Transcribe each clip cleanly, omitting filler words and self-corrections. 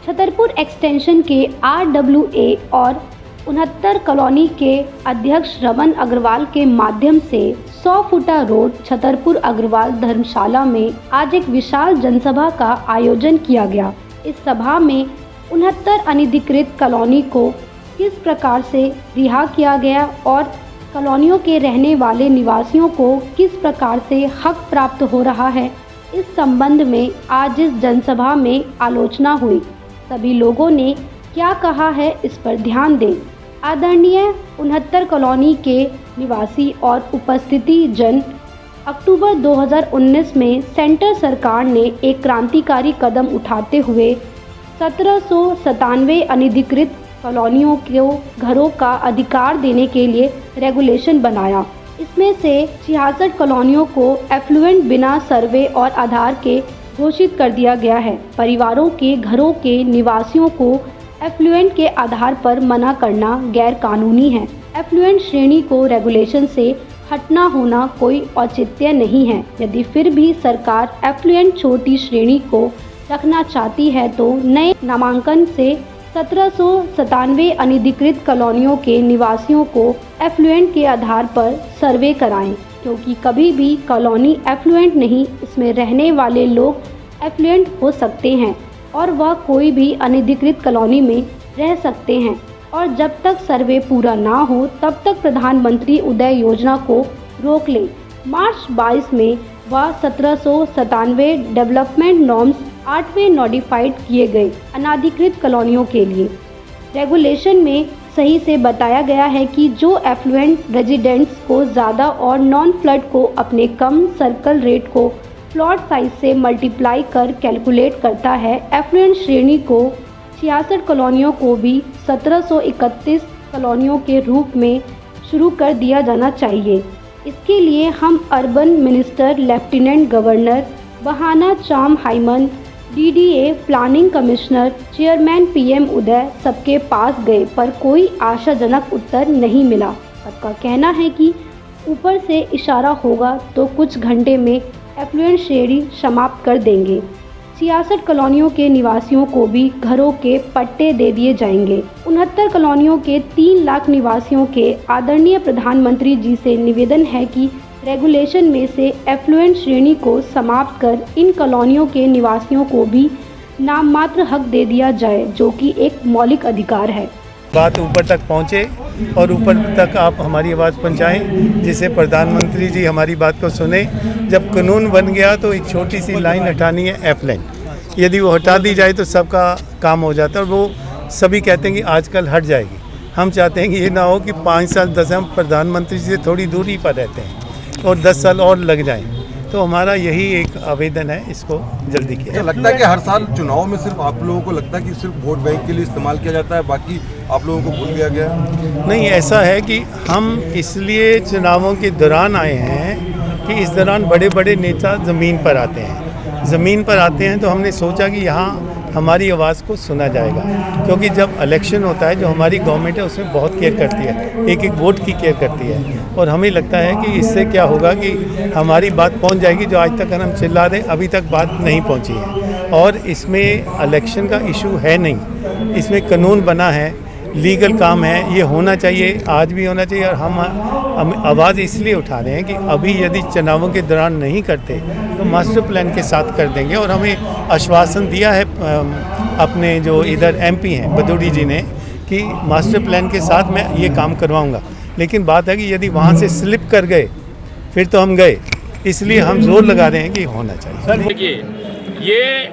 Chhatarpur extension के RWA और 69 colony के अध्यक्ष रमन अग्रवाल के माध्यम से 100 फुटा रोड छतरपुर अग्रवाल धर्मशाला में आज एक विशाल जनसभा का आयोजन किया गया। इस सभा में 69 अनधिकृत कॉलोनी को किस प्रकार से रिहा किया गया और कॉलोनियों के रहने वाले निवासियों को किस प्रकार से हक प्राप्त हो रहा है, इस संबंध में आज इस जनसभा में आलोचना हुई। सभी लोगों ने क्या कहा है इस पर ध्यान दें। आदरणीय 69 कॉलोनी के निवासी और उपस्थिति जन, अक्टूबर 2019 में सेंटर सरकार ने एक क्रांतिकारी कदम उठाते हुए 1797 अनधिकृत कॉलोनियों को घरों का अधिकार देने के लिए रेगुलेशन बनाया। इसमें से 66 कॉलोनियों को एफ्लुएंट बिना सर्वे और आधार के घोषित कर दिया गया है। परिवारों के घरों के निवासियों को एफ्लुएंट के आधार पर मना करना गैर कानूनी है। एफ्लुएंट श्रेणी को रेगुलेशन से हटना होना कोई औचित्य नहीं है। यदि फिर भी सरकार एफ्लुएंट छोटी श्रेणी को रखना चाहती है तो नए नामांकन से 1797 अनधिकृत कॉलोनियों के निवासियों को एफ्लुएंट के आधार पर सर्वे कराएं, क्योंकि कभी भी कॉलोनी एफ्लुएंट नहीं, इसमें रहने वाले लोग एफ्लुएंट हो सकते हैं और वह कोई भी अनधिकृत कॉलोनी में रह सकते हैं। और जब तक सर्वे पूरा ना हो तब तक प्रधानमंत्री उदय योजना को रोक ले। मार्च 22 में वह 1797 डेवलपमेंट नॉर्म्स 8वें नोटिफाइड किए गए अनाधिकृत कॉलोनियों के लिए। रेगुलेशन में सही से बताया गया है कि जो एफ्लुएंट रेजिडेंट्स को ज़्यादा और नॉन फ्लड को अपने कम सर्कल रेट को प्लॉट साइज से मल्टीप्लाई कर कैलकुलेट करता है, एफ्लुएंट श्रेणी को 66 कॉलोनियों को भी 1731 कॉलोनियों के रूप में शुरू कर दिया जाना चाहिए। इसके लिए हम अर्बन मिनिस्टर, लेफ्टिनेंट गवर्नर बहाना चाम हाइमन, DDA, planning commissioner, chairman PM Uday सबके पास गए पर कोई आशाजनक उत्तर नहीं मिला। सबका कहना है कि ऊपर से इशारा होगा तो कुछ घंटे में एफ्लुएंट श्रेणी समाप्त कर देंगे। 66 कॉलोनियों के निवासियों को भी घरों के पट्टे दे दिए जाएंगे। 69 कॉलोनियों के 3 लाख निवासियों के आदरणीय प्रधानमंत्री जी से निवेदन है कि रेगुलेशन में से एफ्लुएंट श्रेणी को समाप्त कर इन कॉलोनियों के निवासियों को भी नाम मात्र हक दे दिया जाए, जो कि एक मौलिक अधिकार है। बात ऊपर तक पहुँचे और ऊपर तक आप हमारी आवाज़ पहुँचाएं, जिससे प्रधानमंत्री जी हमारी बात को सुने। जब कानून बन गया तो एक छोटी सी लाइन हटानी है, एफ्लुएंट। यदि वो हटा दी जाए तो सबका काम हो जाता है और वो सभी कहते हैं कि आजकल हट जाएगी। हम चाहते हैं कि ये ना हो कि 5 साल 10 हम प्रधानमंत्री से थोड़ी दूरी पर रहते हैं और 10 साल और लग जाएं। तो हमारा यही एक आवेदन है, इसको जल्दी किया। लगता है कि हर साल चुनाव में सिर्फ आप लोगों को लगता है कि सिर्फ वोट बैंक के लिए इस्तेमाल किया जाता है, बाकी आप लोगों को भूल दिया गया? नहीं, ऐसा है कि हम इसलिए चुनावों के दौरान आए हैं कि इस दौरान बड़े बड़े नेता ज़मीन पर आते हैं। तो हमने सोचा कि यहाँ हमारी आवाज़ को सुना जाएगा, क्योंकि जब इलेक्शन होता है जो हमारी गवर्नमेंट है उसमें बहुत केयर करती है, एक एक वोट की केयर करती है। और हमें लगता है कि इससे क्या होगा कि हमारी बात पहुंच जाएगी। जो आज तक हम चिल्ला रहे अभी तक बात नहीं पहुंची है। और इसमें इलेक्शन का इशू है नहीं, इसमें कानून बना है, लीगल काम है, ये होना चाहिए, आज भी होना चाहिए। और हम आवाज़ इसलिए उठा रहे हैं कि अभी यदि चुनावों के दौरान नहीं करते तो मास्टर प्लान के साथ कर देंगे। और हमें आश्वासन दिया है अपने जो इधर MP हैं बदौड़ी जी ने कि मास्टर प्लान के साथ मैं ये काम करवाऊंगा। लेकिन बात है कि यदि वहाँ से स्लिप कर गए फिर तो हम गए, इसलिए हम जोर लगा रहे हैं कि होना चाहिए। देखिए, ये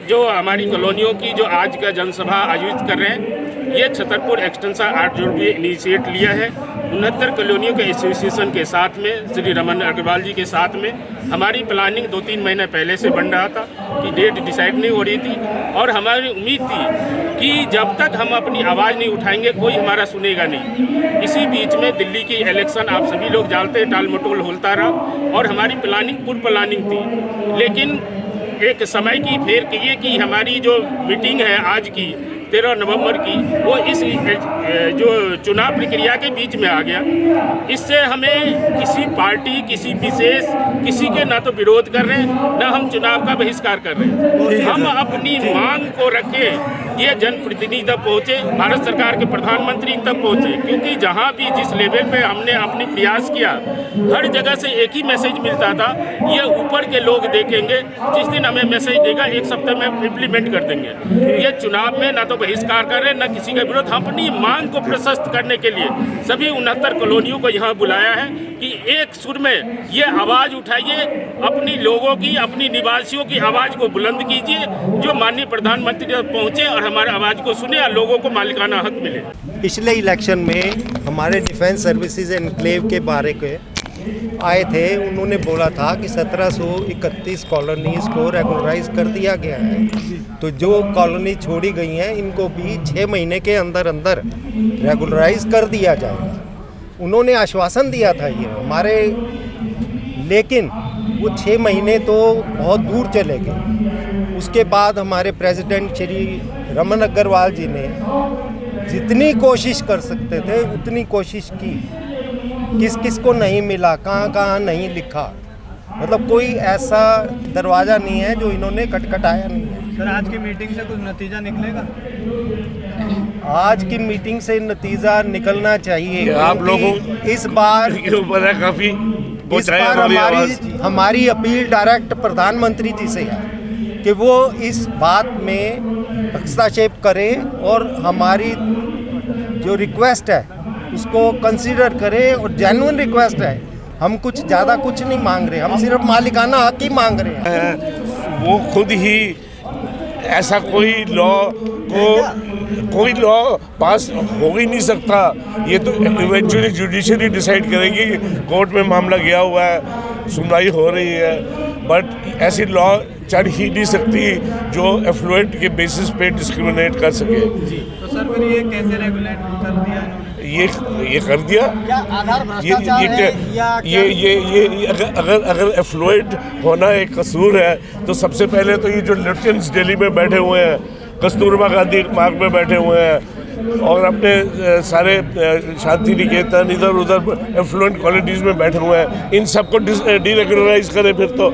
जो हमारी कॉलोनियों की जो आज का जनसभा आयोजित कर रहे हैं, ये छतरपुर एक्सटेंशन RWA इनिशिएट लिया है। 69 कॉलोनियों के एसोसिएशन के साथ में, श्री रमन अग्रवाल जी के साथ में हमारी प्लानिंग 2-3 महीने पहले से बन रहा था कि डेट डिसाइड नहीं हो रही थी। और हमारी उम्मीद थी कि जब तक हम अपनी आवाज़ नहीं उठाएंगे कोई हमारा सुनेगा नहीं। इसी बीच में दिल्ली की इलेक्शन आप सभी लोग जानते हैं, टाल मटोल होता रहा और हमारी प्लानिंग पूर्व प्लानिंग थी। लेकिन एक समय की फेर ये कि हमारी जो मीटिंग है आज की 13 नवंबर की, वो इस जो चुनाव प्रक्रिया के बीच में आ गया। इससे हमें किसी पार्टी, किसी विशेष, किसी के ना तो विरोध कर रहे हैं, ना हम चुनाव का बहिष्कार कर रहे हैं। हम अपनी मांग को रखें, ये जनप्रतिनिधि तक पहुँचे, भारत सरकार के प्रधानमंत्री तक पहुँचे, क्योंकि जहाँ भी जिस लेवल पे हमने अपनी प्रयास किया, हर जगह से एक ही मैसेज मिलता था, ये ऊपर के लोग देखेंगे, जिस दिन हमें मैसेज देगा 1 सप्ताह में इम्प्लीमेंट कर देंगे। ये चुनाव में ना तो बहिष्कार कर रहे, ना किसी का विरोध। हम अपनी मांग को प्रशस्त करने के लिए सभी 69 कॉलोनियों को यहाँ बुलाया है कि एक सुर में ये आवाज़ उठाइए, अपनी लोगों की, अपनी निवासियों की आवाज़ को बुलंद कीजिए, जो माननीय प्रधानमंत्री तक पहुँचे और हमारे आवाज़ को सुने और लोगों को मालिकाना हक मिले। पिछले इलेक्शन में हमारे डिफेंस सर्विसेज एनक्लेव के बारे के आए थे, उन्होंने बोला था कि 1731 कॉलोनीज़ को रेगुलराइज कर दिया गया है, तो जो कॉलोनी छोड़ी गई हैं इनको भी 6 महीने के अंदर अंदर रेगुलराइज कर दिया जाएगा। उन्होंने आश्वासन दिया था ये हमारे, लेकिन वो 6 महीने तो बहुत दूर चले गए। उसके बाद हमारे प्रेसिडेंट श्री रमन अग्रवाल जी ने जितनी कोशिश कर सकते थे उतनी कोशिश की, किस किस को नहीं मिला, कहाँ कहाँ नहीं लिखा, मतलब कोई ऐसा दरवाज़ा नहीं है जो इन्होंने खटखटाया नहीं है। सर, आज की मीटिंग से कुछ नतीजा निकलेगा? आज की मीटिंग से नतीजा निकलना चाहिए। आप लोगों इस बार के ऊपर है काफ़ी, इस बार हमारी अपील डायरेक्ट प्रधानमंत्री जी से है कि वो इस बात में हस्तक्षेप करें और हमारी जो रिक्वेस्ट है उसको कंसीडर करें, और जेन्युइन रिक्वेस्ट है। हम कुछ ज़्यादा कुछ नहीं मांग रहे, हम सिर्फ मालिकाना हक ही मांग रहे हैं। वो खुद ही ऐसा कोई लॉ पास हो ही नहीं सकता। ये तो इवेंचुअली जुडिशरी डिसाइड करेगी। कोर्ट में मामला गया हुआ है, सुनवाई हो रही है, बट ऐसी लॉ चल ही नहीं सकती जो एफ्लुएंट के बेसिस पे डिस्क्रिमिनेट कर सके। तो सर, फिर ये कैसे रेगुलेट कर दिया इन्होंने? ये कर दिया। क्या आधार भ्रष्टाचार है या ये अगर एफ्लुएंट होना एक कसूर है, तो सबसे पहले तो ये जो लेफ्टिनेंट्स दिल्ली में बैठे हुए हैं, कस्तूरबा गांधी मार्ग में बैठे हुए हैं, और अपने सारे शांति निकेतन इधर उधर एफ्लुएंट कॉलोनीज में बैठे हुए हैं, इन सबको डीरेगुलराइज करें फिर तो।